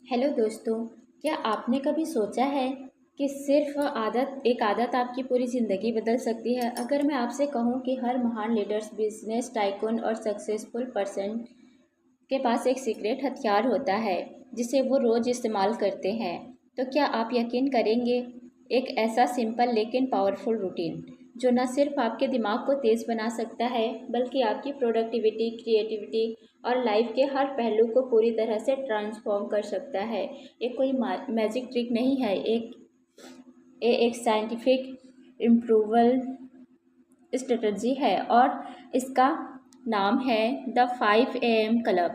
Hello दोस्तों। क्या आपने कभी सोचा है कि सिर्फ एक आदत आपकी पूरी ज़िंदगी बदल सकती है? अगर मैं आपसे कहूँ कि हर महान लीडर्स, बिजनेस टाइकून और सक्सेसफुल पर्सन के पास एक सीक्रेट हथियार होता है जिसे वो रोज़ इस्तेमाल करते हैं, तो क्या आप यकीन करेंगे? एक ऐसा सिंपल लेकिन पावरफुल रूटीन जो न सिर्फ आपके दिमाग को तेज़ बना सकता है बल्कि आपकी प्रोडक्टिविटी, क्रिएटिविटी और लाइफ के हर पहलू को पूरी तरह से ट्रांसफॉर्म कर सकता है। ये कोई मैजिक ट्रिक नहीं है, ये एक साइंटिफिक इम्प्रूवल स्ट्रेटजी है और इसका नाम है द 5 AM क्लब।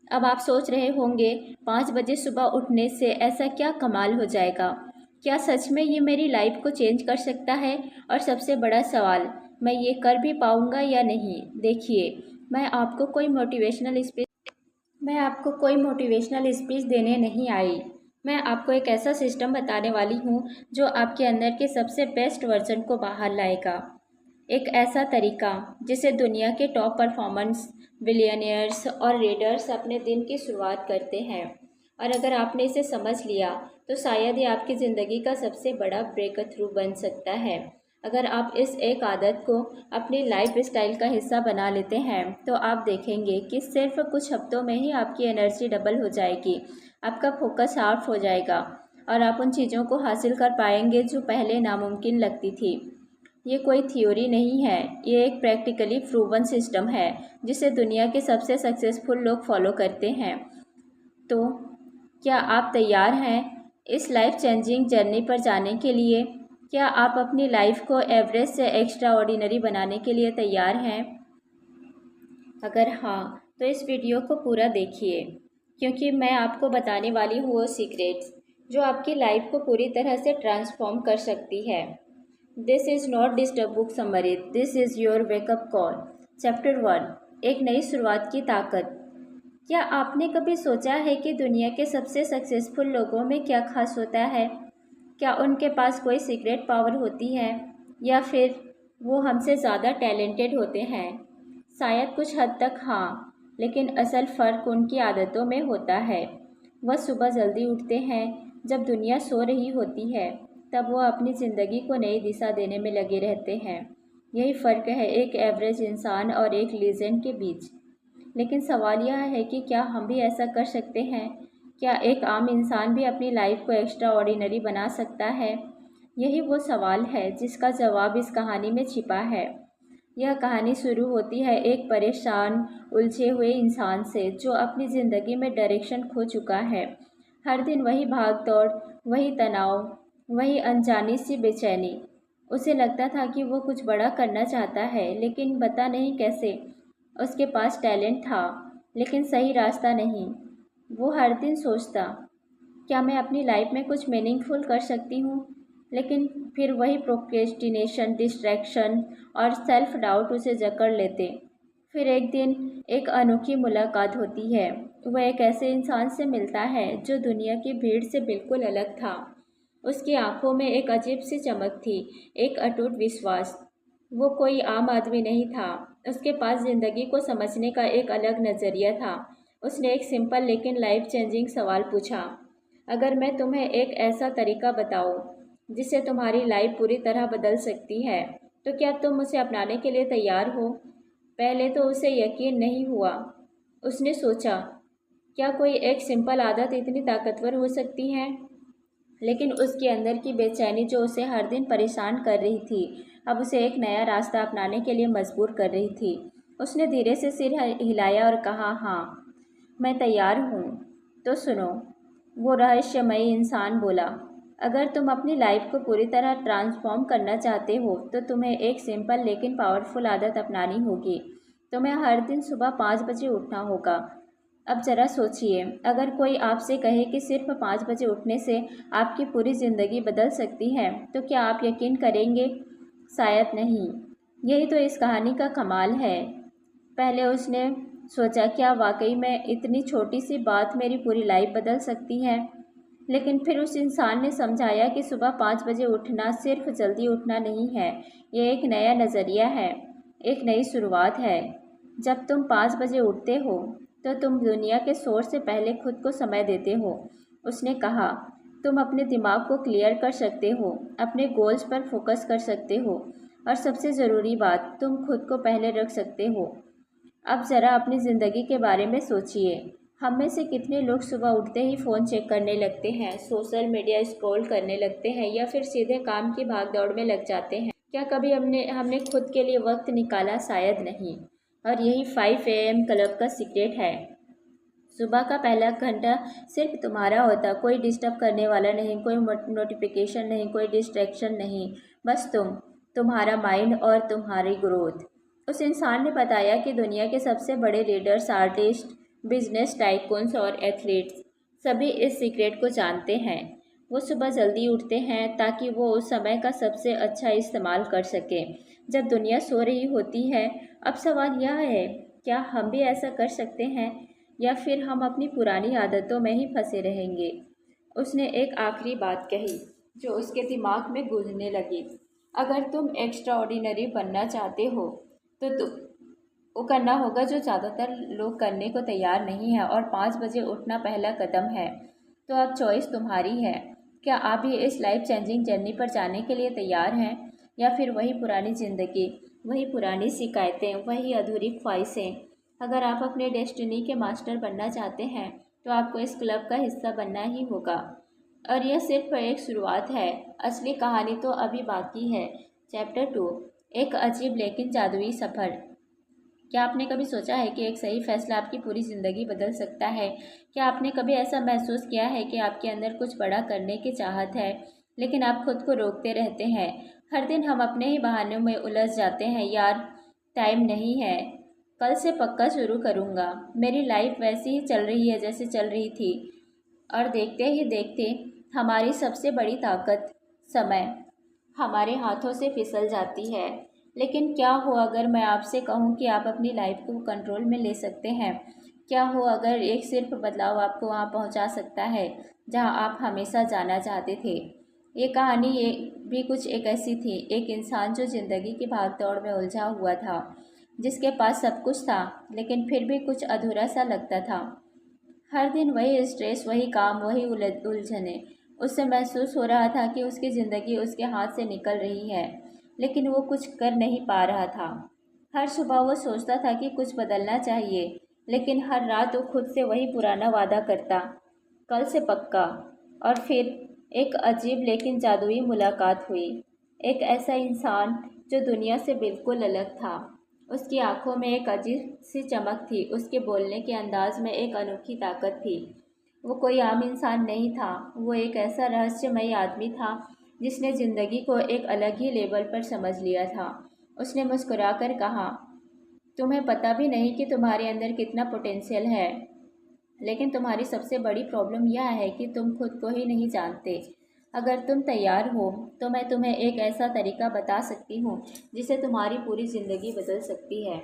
अब आप सोच रहे होंगे 5 बजे सुबह उठने से ऐसा क्या कमाल हो जाएगा? क्या सच में ये मेरी लाइफ को चेंज कर सकता है? और सबसे बड़ा सवाल, मैं ये कर भी पाऊँगा या नहीं? देखिए, मैं आपको कोई मोटिवेशनल स्पीच देने नहीं आई। मैं आपको एक ऐसा सिस्टम बताने वाली हूँ जो आपके अंदर के सबसे बेस्ट वर्जन को बाहर लाएगा। एक ऐसा तरीका जिसे दुनिया के टॉप परफॉर्मेंस, बिलियनियर्स और रीडर्स अपने दिन की शुरुआत करते हैं। और अगर आपने इसे समझ लिया तो शायद ये आपकी ज़िंदगी का सबसे बड़ा ब्रेक थ्रू बन सकता है। अगर आप इस एक आदत को अपनी लाइफ स्टाइल का हिस्सा बना लेते हैं तो आप देखेंगे कि सिर्फ कुछ हफ्तों में ही आपकी एनर्जी डबल हो जाएगी, आपका फोकस शार्प हो जाएगा और आप उन चीज़ों को हासिल कर पाएंगे जो पहले नामुमकिन लगती थी। ये कोई थ्योरी नहीं है, ये एक प्रैक्टिकली प्रूवन सिस्टम है जिसे दुनिया के सबसे सक्सेसफुल लोग फॉलो करते हैं। तो क्या आप तैयार हैं इस लाइफ चेंजिंग जर्नी पर जाने के लिए? क्या आप अपनी लाइफ को एवरेज से एक्स्ट्रा ऑर्डिनरी बनाने के लिए तैयार हैं? अगर हाँ, तो इस वीडियो को पूरा देखिए क्योंकि मैं आपको बताने वाली हूँ वो सीक्रेट्स जो आपकी लाइफ को पूरी तरह से ट्रांसफॉर्म कर सकती है। This is not just a book summary, this is your wake up call. Chapter 1, एक नई शुरुआत की ताकत। क्या आपने कभी सोचा है कि दुनिया के सबसे सक्सेसफुल लोगों में क्या खास होता है? क्या उनके पास कोई सीक्रेट पावर होती है या फिर वो हमसे ज़्यादा टैलेंटेड होते हैं? शायद कुछ हद तक हाँ, लेकिन असल फ़र्क उनकी आदतों में होता है। वह सुबह जल्दी उठते हैं जब दुनिया सो रही होती है, तब वो अपनी ज़िंदगी को नई दिशा देने में लगे रहते हैं। यही फ़र्क है एक एवरेज इंसान और एक लीजेंड के बीच। लेकिन सवाल यह है कि क्या हम भी ऐसा कर सकते हैं? क्या एक आम इंसान भी अपनी लाइफ को एक्स्ट्रा ऑर्डिनरी बना सकता है? यही वो सवाल है जिसका जवाब इस कहानी में छिपा है। यह कहानी शुरू होती है एक परेशान, उलझे हुए इंसान से जो अपनी ज़िंदगी में डायरेक्शन खो चुका है। हर दिन वही भाग दौड़, वही तनाव, वही अनजानी सी बेचैनी। उसे लगता था कि वो कुछ बड़ा करना चाहता है लेकिन पता नहीं कैसे। उसके पास टैलेंट था लेकिन सही रास्ता नहीं। वो हर दिन सोचता, क्या मैं अपनी लाइफ में कुछ मीनिंगफुल कर सकती हूँ? लेकिन फिर वही प्रोक्रेस्टिनेशन, डिस्ट्रैक्शन और सेल्फ डाउट उसे जकड़ लेते। फिर एक दिन एक अनोखी मुलाकात होती है। वह एक ऐसे इंसान से मिलता है जो दुनिया की भीड़ से बिल्कुल अलग था। उसकी आंखों में एक अजीब सी चमक थी, एक अटूट विश्वास। वो कोई आम आदमी नहीं था। उसके पास ज़िंदगी को समझने का एक अलग नज़रिया था। उसने एक सिंपल लेकिन लाइफ चेंजिंग सवाल पूछा, अगर मैं तुम्हें एक ऐसा तरीका बताऊं जिससे तुम्हारी लाइफ पूरी तरह बदल सकती है, तो क्या तुम उसे अपनाने के लिए तैयार हो? पहले तो उसे यकीन नहीं हुआ। उसने सोचा, क्या कोई एक सिंपल आदत इतनी ताकतवर हो सकती है? लेकिन उसके अंदर की बेचैनी जो उसे हर दिन परेशान कर रही थी, अब उसे एक नया रास्ता अपनाने के लिए मजबूर कर रही थी। उसने धीरे से सिर हिलाया और कहा, हाँ, मैं तैयार हूँ। तो सुनो, वो रहस्यमयी इंसान बोला, अगर तुम अपनी लाइफ को पूरी तरह ट्रांसफॉर्म करना चाहते हो तो तुम्हें एक सिंपल लेकिन पावरफुल आदत अपनानी होगी। तुम्हें हर दिन सुबह 5 बजे उठना होगा। अब ज़रा सोचिए, अगर कोई आपसे कहे कि सिर्फ 5 बजे उठने से आपकी पूरी ज़िंदगी बदल सकती है, तो क्या आप यकीन करेंगे? शायद नहीं। यही तो इस कहानी का कमाल है। पहले उसने सोचा, क्या वाकई में इतनी छोटी सी बात मेरी पूरी लाइफ बदल सकती है? लेकिन फिर उस इंसान ने समझाया कि सुबह 5 बजे उठना सिर्फ जल्दी उठना नहीं है, ये एक नया नज़रिया है, एक नई शुरुआत है। जब तुम 5 बजे उठते हो तो तुम दुनिया के शोर से पहले खुद को समय देते हो। उसने कहा, तुम अपने दिमाग को क्लियर कर सकते हो, अपने गोल्स पर फोकस कर सकते हो और सबसे ज़रूरी बात, तुम खुद को पहले रख सकते हो। अब ज़रा अपनी ज़िंदगी के बारे में सोचिए। हम में से कितने लोग सुबह उठते ही फ़ोन चेक करने लगते हैं, सोशल मीडिया स्क्रॉल करने लगते हैं या फिर सीधे काम की भागदौड़ में लग जाते हैं। क्या कभी हमने खुद के लिए वक्त निकाला? शायद नहीं। और यही 5 AM क्लब का सीक्रेट है। सुबह का पहला घंटा सिर्फ तुम्हारा होता, कोई डिस्टर्ब करने वाला नहीं, कोई नोटिफिकेशन नहीं, कोई डिस्ट्रैक्शन नहीं, बस तुम्हारा माइंड और तुम्हारी ग्रोथ। उस इंसान ने बताया कि दुनिया के सबसे बड़े लीडर्स, आर्टिस्ट, बिजनेस टाइकून्स और एथलीट्स सभी इस सीक्रेट को जानते हैं। वो सुबह जल्दी उठते हैं ताकि वो उस समय का सबसे अच्छा इस्तेमाल कर सकें जब दुनिया सो रही होती है। अब सवाल यह है, क्या हम भी ऐसा कर सकते हैं या फिर हम अपनी पुरानी आदतों में ही फंसे रहेंगे? उसने एक आखिरी बात कही जो उसके दिमाग में गूंजने लगी। अगर तुम एक्स्ट्रा ऑर्डिनरी बनना चाहते हो तो वो करना होगा जो ज़्यादातर लोग करने को तैयार नहीं है, और 5 बजे उठना पहला कदम है। तो अब चॉइस तुम्हारी है। क्या आप भी इस लाइफ चेंजिंग जर्नी पर जाने के लिए तैयार हैं, या फिर वही पुरानी ज़िंदगी, वही पुरानी शिकायतें, वही अधूरी ख्वाहिशें? अगर आप अपने डेस्टिनी के मास्टर बनना चाहते हैं तो आपको इस क्लब का हिस्सा बनना ही होगा। और यह सिर्फ एक शुरुआत है, असली कहानी तो अभी बाकी है। चैप्टर 2, एक अजीब लेकिन जादुई सफ़र। क्या आपने कभी सोचा है कि एक सही फैसला आपकी पूरी ज़िंदगी बदल सकता है? क्या आपने कभी ऐसा महसूस किया है कि आपके अंदर कुछ बड़ा करने की चाहत है, लेकिन आप खुद को रोकते रहते हैं? हर दिन हम अपने ही बहानों में उलझ जाते हैं। यार, टाइम नहीं है, कल से पक्का शुरू करूँगा, मेरी लाइफ वैसी ही चल रही है जैसे चल रही थी। और देखते ही देखते हमारी सबसे बड़ी ताकत, समय, हमारे हाथों से फिसल जाती है। लेकिन क्या हो अगर मैं आपसे कहूँ कि आप अपनी लाइफ को कंट्रोल में ले सकते हैं? क्या हो अगर एक सिर्फ बदलाव आपको वहाँ पहुँचा सकता है जहाँ आप हमेशा जाना चाहते थे? ये कहानी ये भी कुछ एक ऐसी थी, एक इंसान जो ज़िंदगी की भागदौड़ में उलझा हुआ था, जिसके पास सब कुछ था लेकिन फिर भी कुछ अधूरा सा लगता था। हर दिन वही स्ट्रेस, वही काम, वही उलझने। उससे महसूस हो रहा था कि उसकी ज़िंदगी उसके हाथ से निकल रही है, लेकिन वो कुछ कर नहीं पा रहा था। हर सुबह वो सोचता था कि कुछ बदलना चाहिए, लेकिन हर रात वो खुद से वही पुराना वादा करता, कल से पक्का। और फिर एक अजीब लेकिन जादुई मुलाकात हुई। एक ऐसा इंसान जो दुनिया से बिल्कुल अलग था। उसकी आंखों में एक अजीब सी चमक थी, उसके बोलने के अंदाज में एक अनोखी ताकत थी। वो कोई आम इंसान नहीं था, वो एक ऐसा रहस्यमयी आदमी था जिसने ज़िंदगी को एक अलग ही लेवल पर समझ लिया था। उसने मुस्कुराकर कहा, तुम्हें पता भी नहीं कि तुम्हारे अंदर कितना पोटेंशियल है, लेकिन तुम्हारी सबसे बड़ी प्रॉब्लम यह है कि तुम खुद को ही नहीं जानते। अगर तुम तैयार हो तो मैं तुम्हें एक ऐसा तरीका बता सकती हूँ जिससे तुम्हारी पूरी ज़िंदगी बदल सकती है।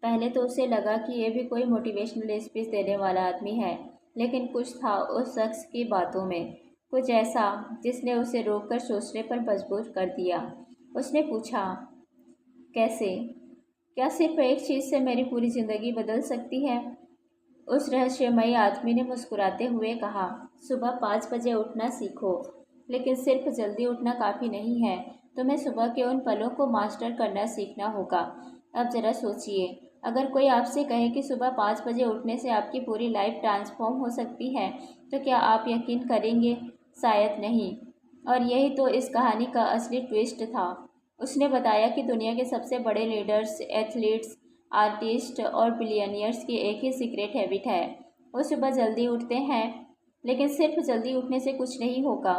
पहले तो उसे लगा कि यह भी कोई मोटिवेशनल स्पीच देने वाला आदमी है, लेकिन कुछ था उस शख्स की बातों में, कुछ ऐसा जिसने उसे रोककर सोचने पर मजबूर कर दिया। उसने पूछा, कैसे? क्या सिर्फ एक चीज़ से मेरी पूरी ज़िंदगी बदल सकती है? उस रहस्यमयी आदमी ने मुस्कुराते हुए कहा, सुबह 5 बजे उठना सीखो, लेकिन सिर्फ जल्दी उठना काफ़ी नहीं है, तुम्हें सुबह के उन पलों को मास्टर करना सीखना होगा। अब ज़रा सोचिए, अगर कोई आपसे कहे कि सुबह 5 बजे उठने से आपकी पूरी लाइफ ट्रांसफॉर्म हो सकती है, तो क्या आप यकीन करेंगे? शायद नहीं। और यही तो इस कहानी का असली ट्विस्ट था। उसने बताया कि दुनिया के सबसे बड़े लीडर्स, एथलीट्स, आर्टिस्ट और बिलियनियर्स की एक ही सीक्रेट हैबिट है, वो सुबह जल्दी उठते हैं। लेकिन सिर्फ जल्दी उठने से कुछ नहीं होगा,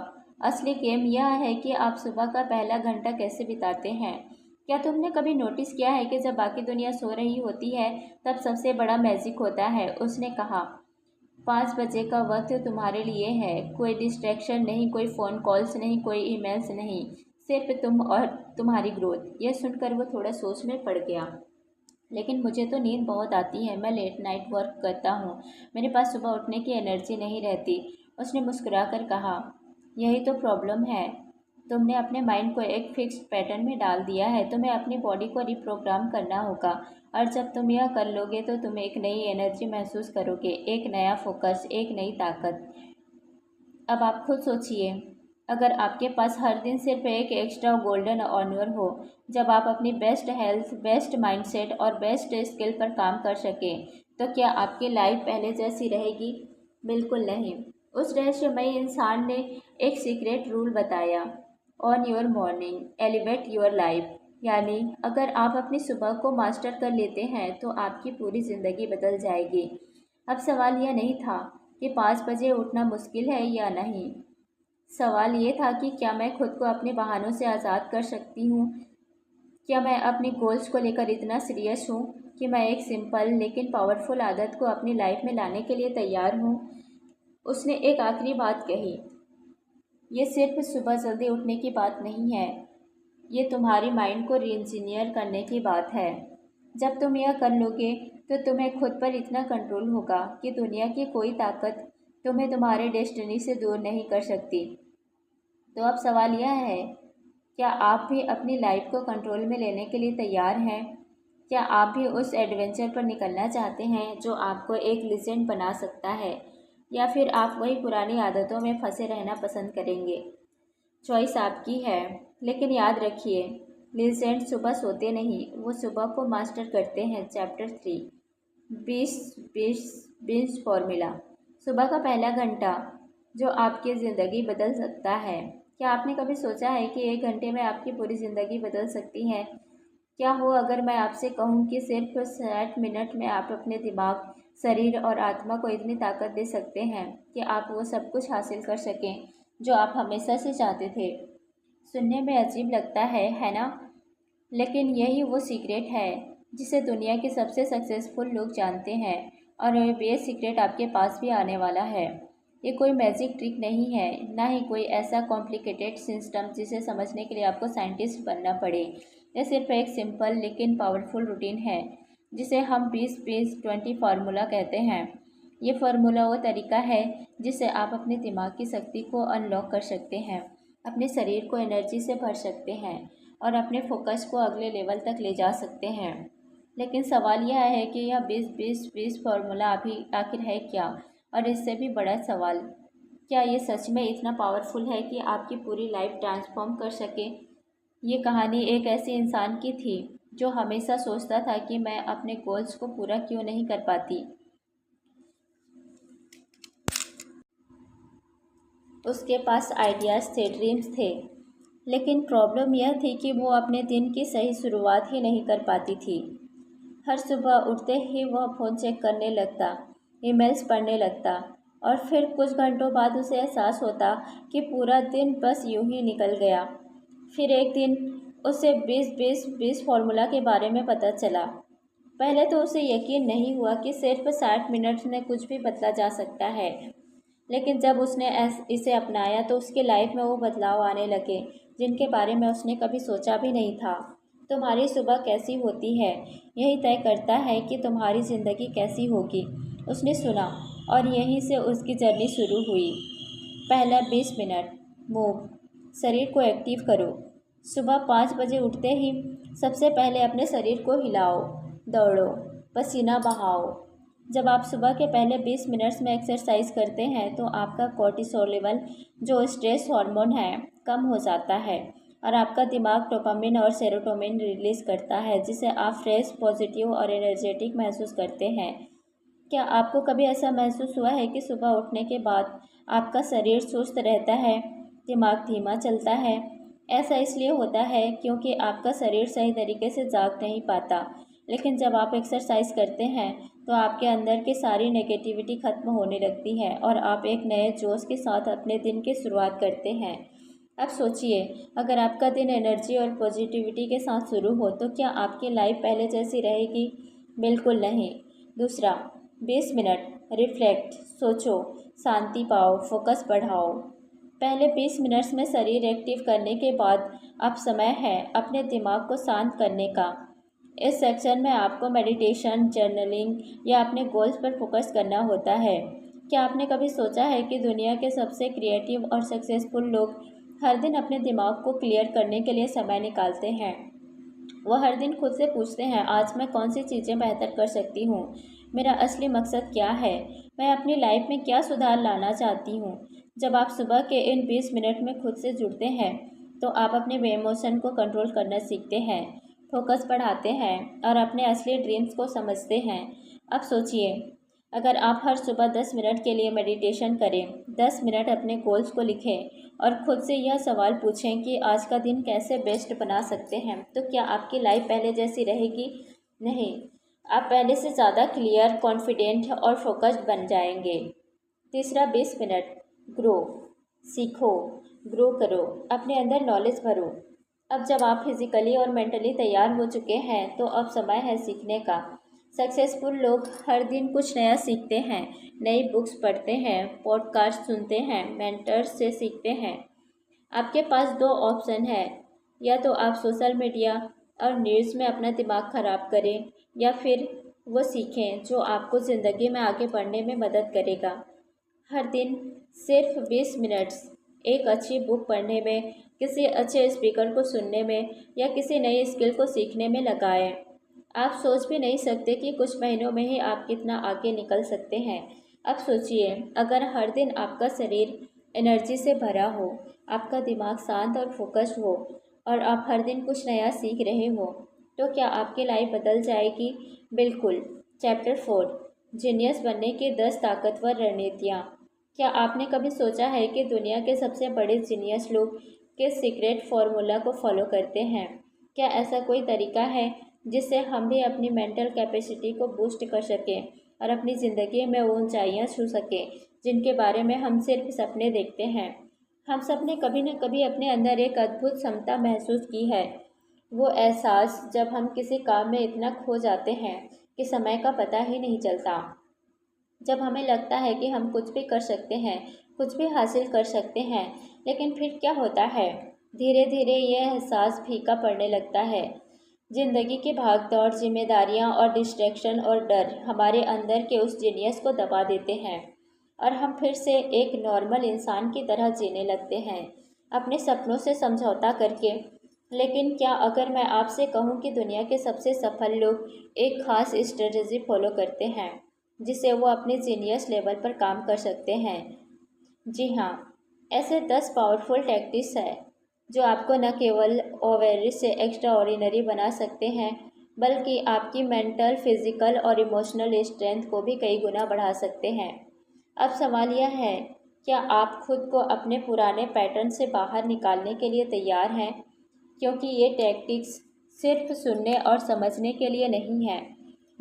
असली गेम यह है कि आप सुबह का पहला घंटा कैसे बिताते हैं। क्या तुमने कभी नोटिस किया है कि जब बाकी दुनिया सो रही होती है तब सबसे बड़ा मैजिक होता है? उसने कहा, 5 बजे का वक्त तुम्हारे लिए है, कोई डिस्ट्रैक्शन नहीं, कोई फ़ोन कॉल्स नहीं, कोई ईमेल्स नहीं, सिर्फ तुम और तुम्हारी ग्रोथ। यह सुनकर वो थोड़ा सोच में पड़ गया। लेकिन मुझे तो नींद बहुत आती है, मैं लेट नाइट वर्क करता हूँ, मेरे पास सुबह उठने की एनर्जी नहीं रहती। उसने मुस्कुराकर कहा, यही तो प्रॉब्लम है, तुमने अपने माइंड को एक फिक्स्ड पैटर्न में डाल दिया है। तुम्हें अपनी बॉडी को रिप्रोग्राम करना होगा, और जब तुम यह कर लोगे तो तुम एक नई एनर्जी महसूस करोगे, एक नया फोकस, एक नई ताकत। अब आप खुद सोचिए, अगर आपके पास हर दिन सिर्फ एक एक्स्ट्रा गोल्डन ऑनर हो, जब आप अपनी बेस्ट हेल्थ, बेस्ट माइंडसेट और बेस्ट स्किल पर काम कर सकें, तो क्या आपकी लाइफ पहले जैसी रहेगी? बिल्कुल नहीं। उस रहस्यमयी इंसान ने एक सीक्रेट रूल बताया, on your morning elevate your life. यानी अगर आप अपनी सुबह को मास्टर कर लेते हैं तो आपकी पूरी ज़िंदगी बदल जाएगी। अब सवाल यह नहीं था कि 5 बजे उठना मुश्किल है या नहीं। सवाल ये था कि क्या मैं खुद को अपने बहानों से आज़ाद कर सकती हूँ? क्या मैं अपनी गोल्स को लेकर इतना सीरियस हूँ कि मैं एक सिंपल लेकिन पावरफुल आदत को अपनी लाइफ में लाने के लिए तैयार हूँ? उसने एक आखिरी बात कही, ये सिर्फ सुबह जल्दी उठने की बात नहीं है, ये तुम्हारी माइंड को रीइंजीनियर करने की बात है। जब तुम यह कर लोगे तो तुम्हें खुद पर इतना कंट्रोल होगा कि दुनिया की कोई ताकत तुम्हें तुम्हारे डेस्टिनी से दूर नहीं कर सकती। तो अब सवाल यह है, क्या आप भी अपनी लाइफ को कंट्रोल में लेने के लिए तैयार हैं? क्या आप भी उस एडवेंचर पर निकलना चाहते हैं जो आपको एक लीजेंड बना सकता है, या फिर आप वही पुरानी आदतों में फंसे रहना पसंद करेंगे? चॉइस आपकी है, लेकिन याद रखिए, लीजेंड सुबह सोते नहीं, वो सुबह को मास्टर करते हैं। Chapter 3, 20-20-20 formula. सुबह का पहला घंटा जो आपकी ज़िंदगी बदल सकता है। क्या आपने कभी सोचा है कि 1 घंटे में आपकी पूरी ज़िंदगी बदल सकती है? क्या हो अगर मैं आपसे कहूँ कि सिर्फ 60 मिनट में आप अपने दिमाग, शरीर और आत्मा को इतनी ताकत दे सकते हैं कि आप वो सब कुछ हासिल कर सकें जो आप हमेशा से चाहते थे? सुनने में अजीब लगता है ना? लेकिन यही वो सीक्रेट है जिसे दुनिया के सबसे सक्सेसफुल लोग जानते हैं, और ये सीक्रेट आपके पास भी आने वाला है। ये कोई मैजिक ट्रिक नहीं है, ना ही कोई ऐसा कॉम्प्लिकेटेड सिस्टम जिसे समझने के लिए आपको साइंटिस्ट बनना पड़े। यह सिर्फ एक सिंपल लेकिन पावरफुल रूटीन है जिसे हम 20-20-20 फार्मूला कहते हैं। ये फार्मूला वो तरीका है जिससे आप अपने दिमाग की शक्ति को अनलॉक कर सकते हैं, अपने शरीर को एनर्जी से भर सकते हैं और अपने फोकस को अगले लेवल तक ले जा सकते हैं। लेकिन सवाल यह है कि यह 20-20-20 फार्मूला अभी आखिर है क्या? और इससे भी बड़ा सवाल, क्या ये सच में इतना पावरफुल है कि आपकी पूरी लाइफ ट्रांसफॉर्म कर सके? ये कहानी एक ऐसे इंसान की थी जो हमेशा सोचता था कि मैं अपने गोल्स को पूरा क्यों नहीं कर पाती। उसके पास आइडियाज़ थे, ड्रीम्स थे, लेकिन प्रॉब्लम यह थी कि वो अपने दिन की सही शुरुआत ही नहीं कर पाती थी। हर सुबह उठते ही वह फ़ोन चेक करने लगता, ईमेल्स पढ़ने लगता, और फिर कुछ घंटों बाद उसे एहसास होता कि पूरा दिन बस यूं ही निकल गया। फिर एक दिन उसे 20-20-20 फार्मूला के बारे में पता चला। पहले तो उसे यकीन नहीं हुआ कि सिर्फ 60 मिनट में कुछ भी बदला जा सकता है, लेकिन जब उसने इसे अपनाया तो उसकी लाइफ में वो बदलाव आने लगे जिनके बारे में उसने कभी सोचा भी नहीं था। तुम्हारी सुबह कैसी होती है, यही तय करता है कि तुम्हारी ज़िंदगी कैसी होगी, उसने सुना, और यहीं से उसकी जर्नी शुरू हुई। पहला 20 मिनट, मूव, शरीर को एक्टिव करो। सुबह 5 बजे उठते ही सबसे पहले अपने शरीर को हिलाओ, दौड़ो, पसीना बहाओ। जब आप सुबह के पहले 20 मिनट्स में एक्सरसाइज करते हैं तो आपका कोर्टिसोल लेवल, जो स्ट्रेस हार्मोन है, कम हो जाता है, और आपका दिमाग डोपामिन और सेरोटोनिन रिलीज करता है, जिससे आप फ्रेश, पॉजिटिव और एनर्जेटिक महसूस करते हैं। क्या आपको कभी ऐसा महसूस हुआ है कि सुबह उठने के बाद आपका शरीर सुस्त रहता है, दिमाग धीमा चलता है? ऐसा इसलिए होता है क्योंकि आपका शरीर सही तरीके से जाग नहीं पाता। लेकिन जब आप एक्सरसाइज करते हैं तो आपके अंदर की सारी नेगेटिविटी खत्म होने लगती है और आप एक नए जोश के साथ अपने दिन की शुरुआत करते हैं। अब सोचिए, अगर आपका दिन एनर्जी और पॉजिटिविटी के साथ शुरू हो तो क्या आपकी लाइफ पहले जैसी रहेगी? बिल्कुल नहीं। दूसरा, 20 मिनट, रिफ्लेक्ट, सोचो, शांति पाओ, फोकस बढ़ाओ। पहले 20 मिनट्स में शरीर एक्टिव करने के बाद अब समय है अपने दिमाग को शांत करने का। इस सेक्शन में आपको मेडिटेशन, जर्नलिंग या अपने गोल्स पर फोकस करना होता है। क्या आपने कभी सोचा है कि दुनिया के सबसे क्रिएटिव और सक्सेसफुल लोग हर दिन अपने दिमाग को क्लियर करने के लिए समय निकालते हैं। वह हर दिन खुद से पूछते हैं, आज मैं कौन सी चीज़ें बेहतर कर सकती हूँ, मेरा असली मकसद क्या है, मैं अपनी लाइफ में क्या सुधार लाना चाहती हूँ। जब आप सुबह के इन 20 मिनट में खुद से जुड़ते हैं तो आप अपने इमोशन को कंट्रोल करना सीखते हैं, फोकस बढ़ाते हैं और अपने असली ड्रीम्स को समझते हैं। अब सोचिए, अगर आप हर सुबह 10 मिनट के लिए मेडिटेशन करें, 10 मिनट अपने गोल्स को लिखें और खुद से यह सवाल पूछें कि आज का दिन कैसे बेस्ट बना सकते हैं, तो क्या आपकी लाइफ पहले जैसी रहेगी? नहीं, आप पहले से ज़्यादा क्लियर, कॉन्फिडेंट और फोकस्ड बन जाएंगे। तीसरा, 20 मिनट ग्रो। सीखो, ग्रो करो, अपने अंदर नॉलेज भरो। अब जब आप फिजिकली और मेंटली तैयार हो चुके हैं तो अब समय है सीखने का। सक्सेसफुल लोग हर दिन कुछ नया सीखते हैं, नई बुक्स पढ़ते हैं, पॉडकास्ट सुनते हैं, मेंटर्स से सीखते हैं। आपके पास दो ऑप्शन है, या तो आप सोशल मीडिया और न्यूज़ में अपना दिमाग खराब करें या फिर वो सीखें जो आपको ज़िंदगी में आगे बढ़ने में मदद करेगा। हर दिन सिर्फ 20 मिनट्स एक अच्छी बुक पढ़ने में, किसी अच्छे स्पीकर को सुनने में या किसी नई स्किल को सीखने में लगाएं। आप सोच भी नहीं सकते कि कुछ महीनों में ही आप कितना आगे निकल सकते हैं। अब सोचिए, अगर हर दिन आपका शरीर एनर्जी से भरा हो, आपका दिमाग शांत और फोकस्ड हो और आप हर दिन कुछ नया सीख रहे हो, तो क्या आपकी लाइफ बदल जाएगी? बिल्कुल। चैप्टर 4, जीनियस बनने की 10 ताकतवर रणनीतियाँ। क्या आपने कभी सोचा है कि दुनिया के सबसे बड़े जीनियस लोग किस सीक्रेट फॉर्मूला को फॉलो करते हैं? क्या ऐसा कोई तरीका है जिससे हम भी अपनी मेंटल कैपेसिटी को बूस्ट कर सकें और अपनी ज़िंदगी में वो ऊंचाइयां छू सकें जिनके बारे में हम सिर्फ सपने देखते हैं? हम सब ने कभी न कभी अपने अंदर एक अद्भुत क्षमता महसूस की है, वो एहसास जब हम किसी काम में इतना खो जाते हैं कि समय का पता ही नहीं चलता। जब हमें लगता है कि हम कुछ भी कर सकते हैं, कुछ भी हासिल कर सकते हैं, लेकिन फिर क्या होता है? धीरे धीरे यह एहसास फीका पड़ने लगता है। जिंदगी की भागदौड़, जिम्मेदारियां और डिस्ट्रैक्शन और डर हमारे अंदर के उस जीनियस को दबा देते हैं और हम फिर से एक नॉर्मल इंसान की तरह जीने लगते हैं, अपने सपनों से समझौता करके। लेकिन क्या अगर मैं आपसे कहूँ कि दुनिया के सबसे सफल लोग एक खास स्ट्रेटजी फॉलो करते हैं जिससे वो अपने जीनियस लेवल पर काम कर सकते हैं? जी हाँ, ऐसे 10 पावरफुल टैक्टिक्स हैं जो आपको न केवल ओवेरी से एक्स्ट्रा ऑर्डिनरी बना सकते हैं, बल्कि आपकी मेंटल, फिजिकल और इमोशनल स्ट्रेंथ को भी कई गुना बढ़ा सकते हैं। अब सवाल यह है, क्या आप खुद को अपने पुराने पैटर्न से बाहर निकालने के लिए तैयार हैं? क्योंकि ये टैक्टिक्स सिर्फ सुनने और समझने के लिए नहीं है,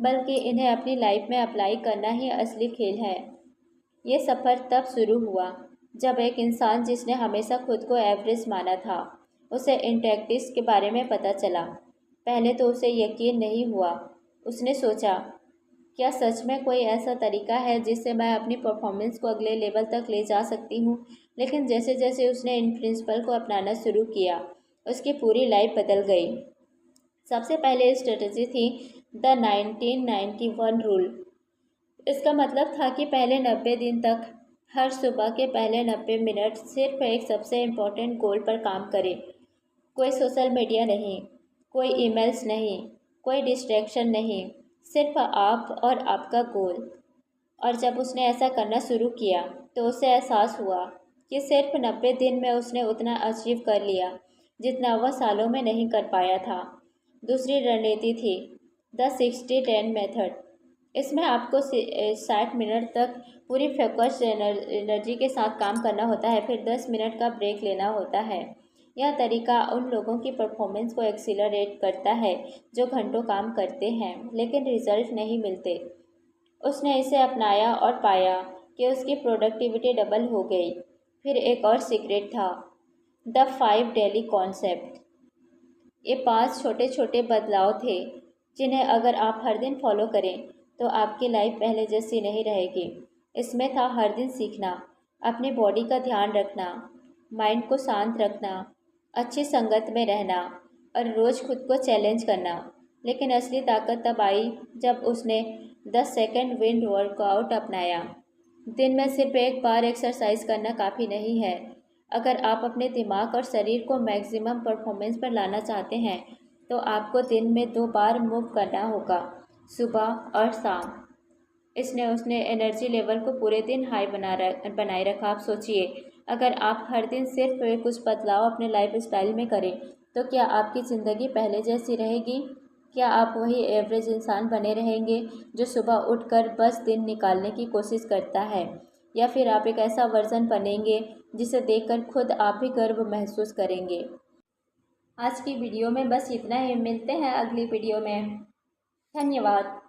बल्कि इन्हें अपनी लाइफ में अप्लाई करना ही असली खेल है। ये सफ़र तब शुरू हुआ जब एक इंसान जिसने हमेशा खुद को एवरेज माना था, उसे इन टैक्टिक्स के बारे में पता चला। पहले तो उसे यकीन नहीं हुआ। उसने सोचा, क्या सच में कोई ऐसा तरीका है जिससे मैं अपनी परफॉर्मेंस को अगले लेवल तक ले जा सकती हूँ? लेकिन जैसे जैसे उसने इन प्रिंसिपल को अपनाना शुरू किया, उसकी पूरी लाइफ बदल गई। सबसे पहले स्ट्रेटजी थी द 1991 रूल। इसका मतलब था कि पहले 90 दिन तक हर सुबह के पहले 90 मिनट सिर्फ एक सबसे इम्पोर्टेंट गोल पर काम करें। कोई सोशल मीडिया नहीं, कोई ईमेल्स नहीं, कोई डिस्ट्रैक्शन नहीं, सिर्फ आप और आपका गोल। और जब उसने ऐसा करना शुरू किया तो उसे एहसास हुआ कि सिर्फ 90 दिन में उसने उतना अचीव कर लिया जितना वह सालों में नहीं कर पाया था। दूसरी रणनीति थी द 60-10 मेथड। इसमें आपको 60 मिनट तक पूरी फोकस एनर्जी के साथ काम करना होता है, फिर 10 मिनट का ब्रेक लेना होता है। यह तरीका उन लोगों की परफॉर्मेंस को एक्सीलरेट करता है जो घंटों काम करते हैं लेकिन रिजल्ट नहीं मिलते। उसने इसे अपनाया और पाया कि उसकी प्रोडक्टिविटी डबल हो गई। फिर एक और सीक्रेट था द 5 डेली कॉन्सेप्ट। ये 5 छोटे छोटे बदलाव थे जिन्हें अगर आप हर दिन फॉलो करें तो आपकी लाइफ पहले जैसी नहीं रहेगी। इसमें था हर दिन सीखना, अपनी बॉडी का ध्यान रखना, माइंड को शांत रखना, अच्छी संगत में रहना और रोज़ खुद को चैलेंज करना। लेकिन असली ताकत तब आई जब उसने 10 सेकंड विंड वर्कआउट अपनाया। दिन में सिर्फ एक बार एक्सरसाइज करना काफ़ी नहीं है। अगर आप अपने दिमाग और शरीर को मैक्सिमम परफॉर्मेंस पर लाना चाहते हैं तो आपको दिन में 2 बार मूव करना होगा, सुबह और शाम। इसने उसने एनर्जी लेवल को पूरे दिन हाई बनाए रखा। आप सोचिए, अगर आप हर दिन सिर्फ कुछ बदलाव अपने लाइफ स्टाइल में करें तो क्या आपकी ज़िंदगी पहले जैसी रहेगी? क्या आप वही एवरेज इंसान बने रहेंगे जो सुबह उठकर बस दिन निकालने की कोशिश करता है, या फिर आप एक ऐसा वर्जन बनेंगे जिसे देखकर खुद आप भी गर्व महसूस करेंगे? आज की वीडियो में बस इतना ही। मिलते हैं अगली वीडियो में। धन्यवाद।